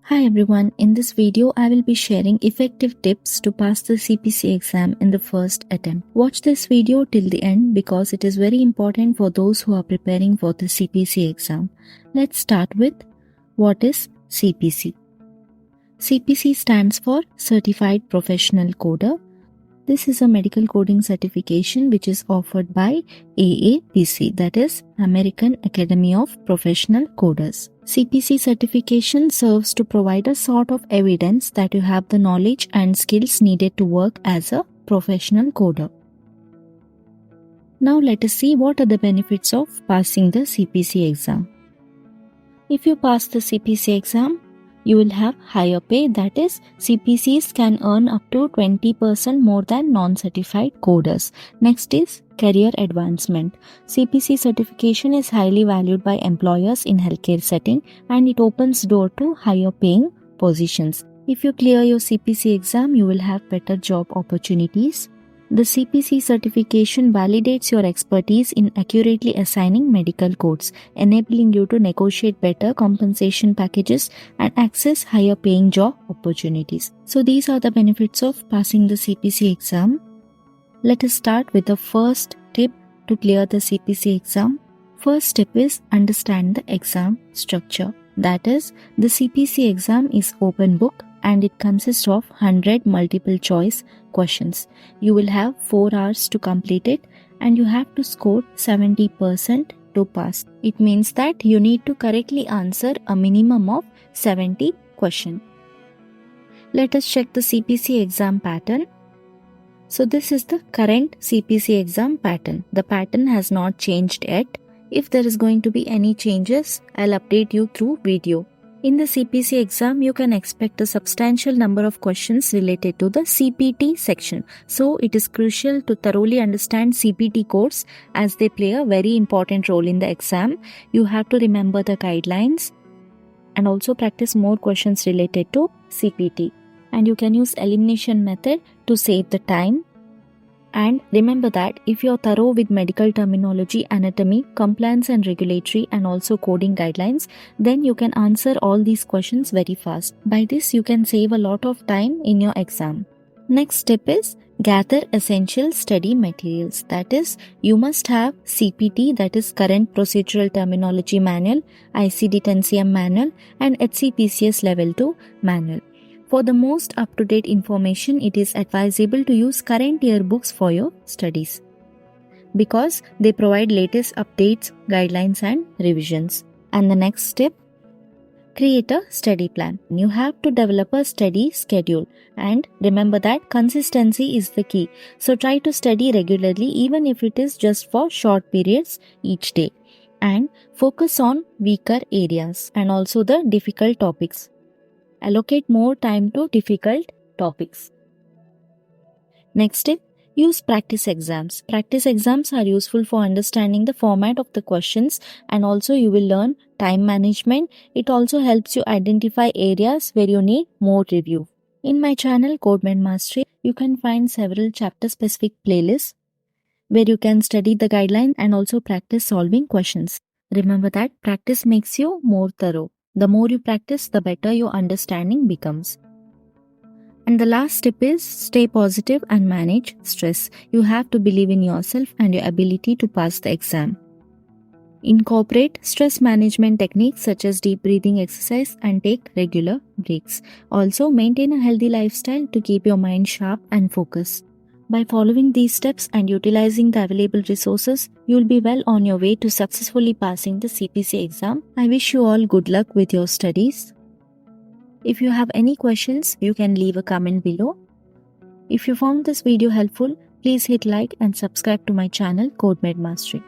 Hi everyone, in this video I will be sharing effective tips to pass the CPC exam in the first attempt. Watch this video till the end because it is very important for those who are preparing for the CPC exam. Let's start with what is CPC. CPC stands for Certified Professional Coder. This is a medical coding certification which is offered by AAPC, that is American Academy of Professional Coders. CPC certification serves to provide a sort of evidence that you have the knowledge and skills needed to work as a professional coder. Now let us see what are the benefits of passing the CPC exam. If you pass the CPC exam, you will have higher pay, that is, CPCs can earn up to 20% more than non-certified coders. Next is career advancement. CPC certification is highly valued by employers in healthcare setting and it opens door to higher paying positions. If you clear your CPC exam, you will have better job opportunities. The CPC certification validates your expertise in accurately assigning medical codes, enabling you to negotiate better compensation packages and access higher paying job opportunities. So these are the benefits of passing the CPC exam. Let us start with the first tip to clear the CPC exam. First tip is understand the exam structure. That is, the CPC exam is open book and it consists of 100 multiple choice questions. You will have 4 hours to complete it and you have to score 70% to pass. It means that you need to correctly answer a minimum of 70 questions. Let us check the CPC exam pattern. So this is the current CPC exam pattern. The pattern has not changed yet. If there is going to be any changes, I'll update you through video. In the CPC exam, you can expect a substantial number of questions related to the CPT section. So it is crucial to thoroughly understand CPT codes as they play a very important role in the exam. You have to remember the guidelines and also practice more questions related to CPT. And you can use elimination method to save the time. And remember that if you are thorough with medical terminology, anatomy, compliance and regulatory and also coding guidelines, then you can answer all these questions very fast. By this, you can save a lot of time in your exam. Next step is gather essential study materials. That is, you must have CPT, that is Current Procedural Terminology Manual, ICD-10-CM Manual and HCPCS Level 2 Manual. For the most up-to-date information, it is advisable to use current year books for your studies because they provide latest updates, guidelines and revisions. And the next step, create a study plan. You have to develop a study schedule and remember that consistency is the key. So try to study regularly even if it is just for short periods each day and focus on weaker areas and also the difficult topics. Allocate more time to difficult topics. Next step, use practice exams. Practice exams are useful for understanding the format of the questions and also you will learn time management. It also helps you identify areas where you need more review. In my channel CodeMed Mastery, you can find several chapter-specific playlists where you can study the guidelines and also practice solving questions. Remember that practice makes you more thorough. The more you practice, the better your understanding becomes. And the last tip is stay positive and manage stress. You have to believe in yourself and your ability to pass the exam. Incorporate stress management techniques such as deep breathing exercise and take regular breaks. Also, maintain a healthy lifestyle to keep your mind sharp and focused. By following these steps and utilizing the available resources, you will be well on your way to successfully passing the CPC exam. I wish you all good luck with your studies. If you have any questions, you can leave a comment below. If you found this video helpful, please hit like and subscribe to my channel CodeMed Mastery.